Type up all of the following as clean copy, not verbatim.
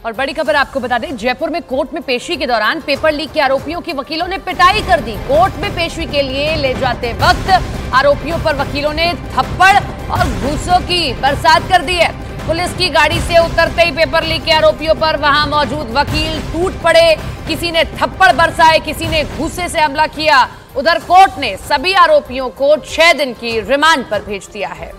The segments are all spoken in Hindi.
और बड़ी खबर आपको बता दें, जयपुर में कोर्ट में पेशी के दौरान पेपर लीक के आरोपियों की वकीलों ने पिटाई कर दी। कोर्ट में पेशी के लिए ले जाते वक्त आरोपियों पर वकीलों ने थप्पड़ और घूसों की बरसात कर दी है। पुलिस की गाड़ी से उतरते ही पेपर लीक के आरोपियों पर वहां मौजूद वकील टूट पड़े। किसी ने थप्पड़ बरसाए, किसी ने घूसे से हमला किया। उधर कोर्ट ने सभी आरोपियों को 6 दिन की रिमांड पर भेज दिया है।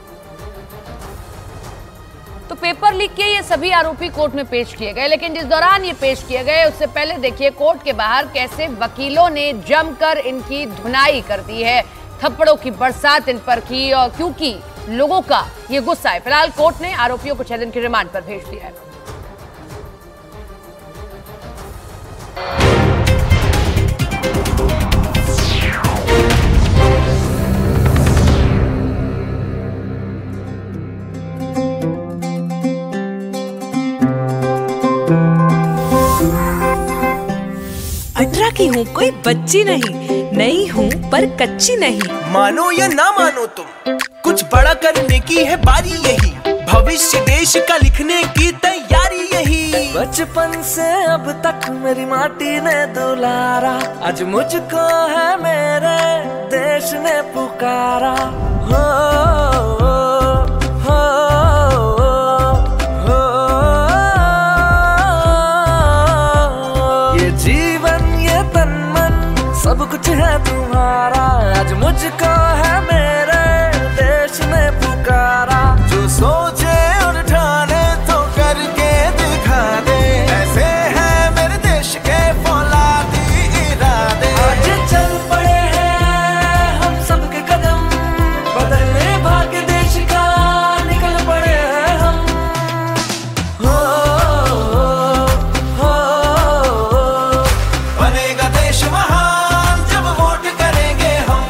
तो पेपर लीक के ये सभी आरोपी कोर्ट में पेश किए गए, लेकिन जिस दौरान ये पेश किए गए उससे पहले देखिए कोर्ट के बाहर कैसे वकीलों ने जमकर इनकी धुनाई कर दी है, थप्पड़ों की बरसात इन पर की, और क्योंकि लोगों का ये गुस्सा है। फिलहाल कोर्ट ने आरोपियों को 6 दिन की रिमांड पर भेज दिया है। की हूँ कोई बच्ची नहीं हूँ पर कच्ची नहीं। मानो या ना मानो तुम, कुछ बड़ा करने की है बारी यही। भविष्य देश का लिखने की तैयारी यही। बचपन से अब तक मेरी माटी ने दुलारा, आज मुझको है मेरे देश ने पुकारा। ये जीवन ये तन मन सब कुछ है तुम्हारा, आज मुझको है मेरे देश ने पुकारा। जो सोचे और ठाने तो करके दिखा दे, ऐसे है मेरे देश के फौलादी इरादे। आज चल पड़े हैं हम सबके कदम, बदलने भाग्य देश का निकल पड़े हैं हम। बनेगा देश महान जब वोट करेंगे हम।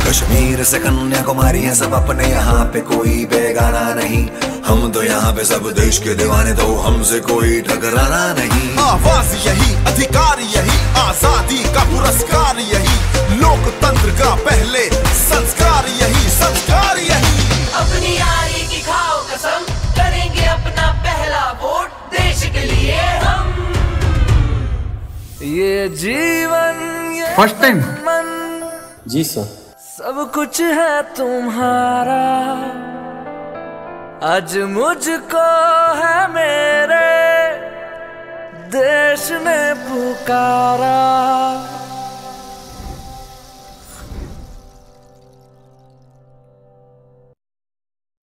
कश्मीर से कन्याकुमारी है सब अपने, यहाँ पे कोई बेगाना नहीं। हम तो यहाँ पे सब देश के दीवाने, तो हमसे कोई टकराना नहीं। आवाज यही, अधिकार यही, आजादी का पुरस्कार यही, लोकतंत्र का पहले संस्कार यही, संस्कार यही। अपनी यारी की खाओ कसम, करेंगे अपना पहला वोट देश के लिए हम। ये जीवन ये फर्स्ट टाइम जी सर, सब कुछ है तुम्हारा, आज मुझको है मेरे देश ने पुकारा।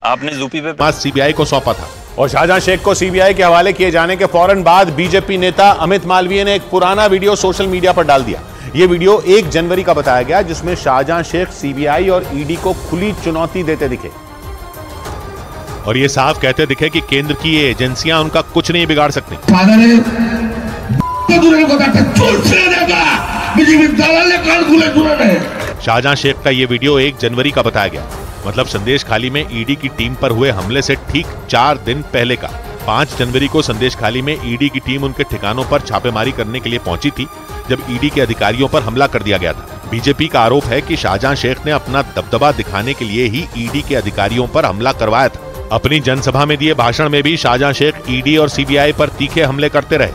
आपने यूपी पे सीबीआई को सौंपा था और शाहजहां शेख को सीबीआई के हवाले किए जाने के फौरन बाद बीजेपी नेता अमित मालवीय ने एक पुराना वीडियो सोशल मीडिया पर डाल दिया। ये वीडियो 1 जनवरी का बताया गया, जिसमें शाहजहां शेख सीबीआई और ईडी को खुली चुनौती देते दिखे और ये साफ कहते दिखे कि केंद्र की ये एजेंसियां उनका कुछ नहीं बिगाड़ सकती। शाहजहां शेख का ये वीडियो 1 जनवरी का बताया गया, मतलब संदेश खाली में ईडी की टीम पर हुए हमले से ठीक 4 दिन पहले का। 5 जनवरी को संदेश खाली में ईडी की टीम उनके ठिकानों पर छापेमारी करने के लिए पहुंची थी, जब ईडी के अधिकारियों पर हमला कर दिया गया था। बीजेपी का आरोप है कि शाहजहां शेख ने अपना दबदबा दिखाने के लिए ही ईडी के अधिकारियों पर हमला करवाया था। अपनी जनसभा में दिए भाषण में भी शाहजहां शेख ईडी और सीबीआई पर तीखे हमले करते रहे।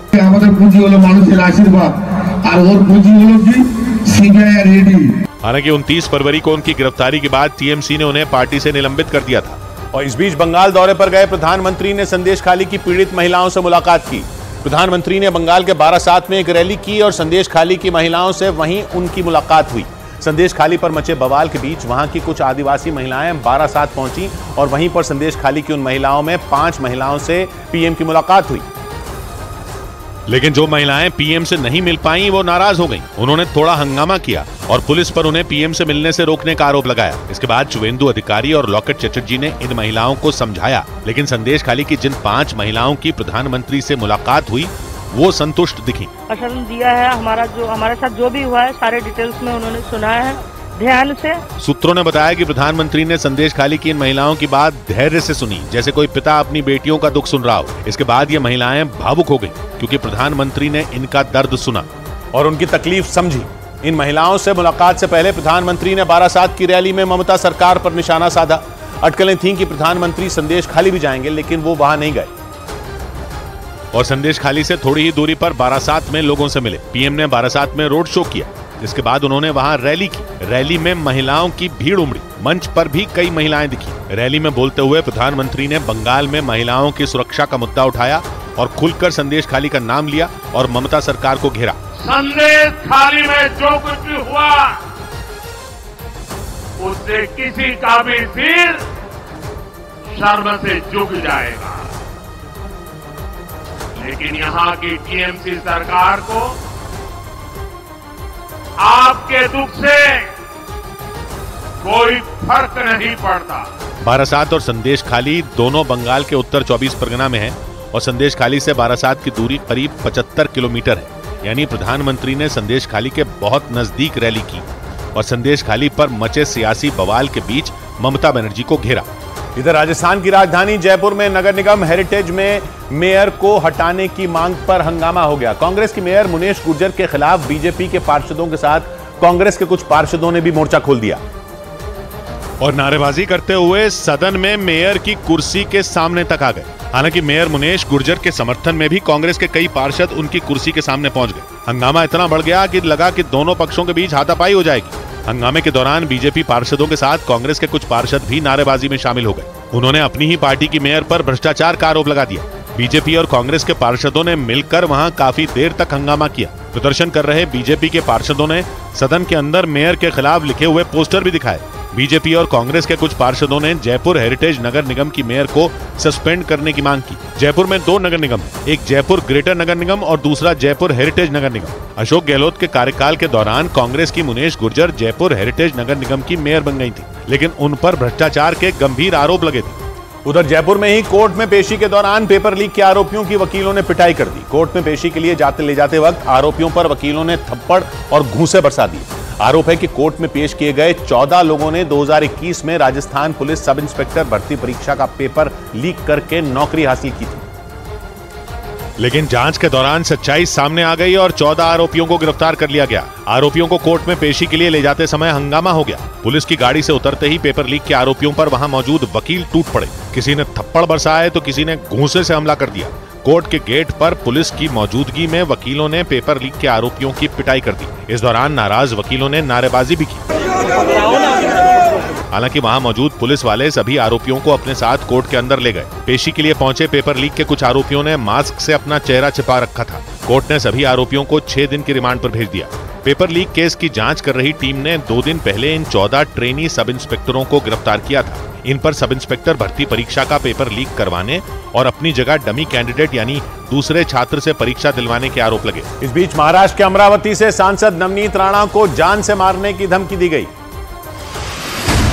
हालांकि 29 फरवरी को उनकी गिरफ्तारी के बाद टीएमसी ने उन्हें पार्टी से निलंबित कर दिया था। और इस बीच बंगाल दौरे पर गए प्रधानमंत्री ने संदेश खाली की पीड़ित महिलाओं से मुलाकात की। प्रधानमंत्री ने बंगाल के बारासात में एक रैली की और संदेश खाली की महिलाओं से वहीं उनकी मुलाकात हुई। संदेश खाली पर मचे बवाल के बीच वहां की कुछ आदिवासी महिलाएं बारासात पहुंची और वहीं पर संदेश खाली की उन महिलाओं में 5 महिलाओं से पीएम की मुलाकात हुई। लेकिन जो महिलाएं पीएम से नहीं मिल पाईं वो नाराज हो गईं। उन्होंने थोड़ा हंगामा किया और पुलिस पर उन्हें पीएम से मिलने से रोकने का आरोप लगाया। इसके बाद शुवेंदु अधिकारी और लॉकेट चटर्जी ने इन महिलाओं को समझाया, लेकिन संदेश खाली की जिन 5 महिलाओं की प्रधानमंत्री से मुलाकात हुई वो संतुष्ट दिखी। आश्वासन दिया है, हमारे साथ जो भी हुआ है सारे डिटेल्स में उन्होंने सुना है ध्यान से। सूत्रों ने बताया कि प्रधानमंत्री ने संदेश खाली की इन महिलाओं की बात धैर्य से सुनी, जैसे कोई पिता अपनी बेटियों का दुख सुन रहा हो। इसके बाद ये महिलाएं भावुक हो गईं, क्योंकि प्रधानमंत्री ने इनका दर्द सुना और उनकी तकलीफ समझी। इन महिलाओं से मुलाकात से पहले प्रधानमंत्री ने बारासात की रैली में ममता सरकार पर निशाना साधा। अटकलें थीं कि प्रधानमंत्री संदेश खाली भी जाएंगे, लेकिन वो वहां नहीं गए। और संदेशखाली से थोड़ी ही दूरी पर बारासात में लोगों से मिले। पीएम ने बारासात में रोड शो किया, इसके बाद उन्होंने वहां रैली की। रैली में महिलाओं की भीड़ उमड़ी, मंच पर भी कई महिलाएं दिखी। रैली में बोलते हुए प्रधानमंत्री ने बंगाल में महिलाओं की सुरक्षा का मुद्दा उठाया और खुलकर संदेशखाली का नाम लिया और ममता सरकार को घेरा। संदेशखाली में जो कुछ भी हुआ उससे किसी का भी सिर शर्म से झुक जाएगा, लेकिन यहाँ की टीएमसी सरकार को आपके दुख से कोई फर्क नहीं पड़ता। बारासात और संदेशखाली दोनों बंगाल के उत्तर 24 परगना में है और संदेशखाली से बारासात की दूरी करीब 75 किलोमीटर है। यानी प्रधानमंत्री ने संदेशखाली के बहुत नजदीक रैली की और संदेशखाली पर मचे सियासी बवाल के बीच ममता बनर्जी को घेरा। इधर राजस्थान की राजधानी जयपुर में नगर निगम हेरिटेज में मेयर को हटाने की मांग पर हंगामा हो गया। कांग्रेस की मेयर मुनेश गुर्जर के खिलाफ बीजेपी के पार्षदों के साथ कांग्रेस के कुछ पार्षदों ने भी मोर्चा खोल दिया और नारेबाजी करते हुए सदन में मेयर की कुर्सी के सामने तक आ गए। हालांकि मेयर मुनेश गुर्जर के समर्थन में भी कांग्रेस के कई पार्षद उनकी कुर्सी के सामने पहुंच गए। हंगामा इतना बढ़ गया कि लगा कि दोनों पक्षों के बीच हाथापाई हो जाएगी। हंगामे के दौरान बीजेपी पार्षदों के साथ कांग्रेस के कुछ पार्षद भी नारेबाजी में शामिल हो गए। उन्होंने अपनी ही पार्टी की मेयर पर भ्रष्टाचार का आरोप लगा दिया। बीजेपी और कांग्रेस के पार्षदों ने मिलकर वहां काफी देर तक हंगामा किया। प्रदर्शन कर रहे बीजेपी के पार्षदों ने सदन के अंदर मेयर के खिलाफ लिखे हुए पोस्टर भी दिखाए। बीजेपी और कांग्रेस के कुछ पार्षदों ने जयपुर हेरिटेज नगर निगम की मेयर को सस्पेंड करने की मांग की। जयपुर में 2 नगर निगम हैं, एक जयपुर ग्रेटर नगर निगम और दूसरा जयपुर हेरिटेज नगर निगम। अशोक गहलोत के कार्यकाल के दौरान कांग्रेस की मुनेश गुर्जर जयपुर हेरिटेज नगर निगम की मेयर बन गई थी, लेकिन उन पर भ्रष्टाचार के गंभीर आरोप लगे थे। उधर जयपुर में ही कोर्ट में पेशी के दौरान पेपर लीक के आरोपियों की वकीलों ने पिटाई कर दी। कोर्ट में पेशी के लिए ले जाते वक्त आरोपियों पर वकीलों ने थप्पड़ और घूंसे बरसा दी। आरोप है कि कोर्ट में पेश किए गए 14 लोगों ने 2021 में राजस्थान पुलिस सब इंस्पेक्टर भर्ती परीक्षा का पेपर लीक करके नौकरी हासिल की थी। लेकिन जांच के दौरान सच्चाई सामने आ गई और 14 आरोपियों को गिरफ्तार कर लिया गया। आरोपियों को कोर्ट में पेशी के लिए ले जाते समय हंगामा हो गया। पुलिस की गाड़ी से उतरते ही पेपर लीक के आरोपियों पर वहां मौजूद वकील टूट पड़े। किसी ने थप्पड़ बरसाए तो किसी ने घूंसे से हमला कर दिया। कोर्ट के गेट पर पुलिस की मौजूदगी में वकीलों ने पेपर लीक के आरोपियों की पिटाई कर दी। इस दौरान नाराज वकीलों ने नारेबाजी भी की। हालांकि वहां मौजूद पुलिस वाले सभी आरोपियों को अपने साथ कोर्ट के अंदर ले गए। पेशी के लिए पहुंचे पेपर लीक के कुछ आरोपियों ने मास्क से अपना चेहरा छिपा रखा था। कोर्ट ने सभी आरोपियों को 6 दिन की रिमांड पर भेज दिया। पेपर लीक केस की जांच कर रही टीम ने 2 दिन पहले इन 14 ट्रेनी सब इंस्पेक्टरों को गिरफ्तार किया था। इन पर सब इंस्पेक्टर भर्ती परीक्षा का पेपर लीक करवाने और अपनी जगह डमी कैंडिडेट यानी दूसरे छात्र से परीक्षा दिलवाने के आरोप लगे। इस बीच महाराष्ट्र के अमरावती से सांसद नवनीत राणा को जान से मारने की धमकी दी गई।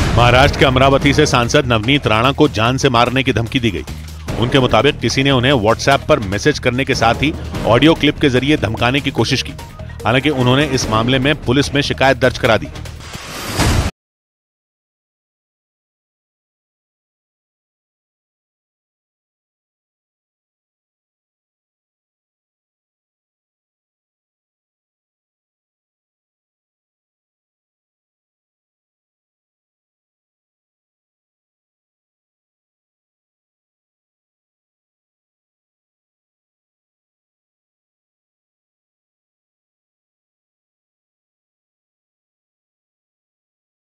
महाराष्ट्र के अमरावती से सांसद नवनीत राणा को जान से मारने की धमकी दी गई। उनके मुताबिक किसी ने उन्हें व्हाट्सएप पर मैसेज करने के साथ ही ऑडियो क्लिप के जरिए धमकाने की कोशिश की। हालांकि उन्होंने इस मामले में पुलिस में शिकायत दर्ज करा दी।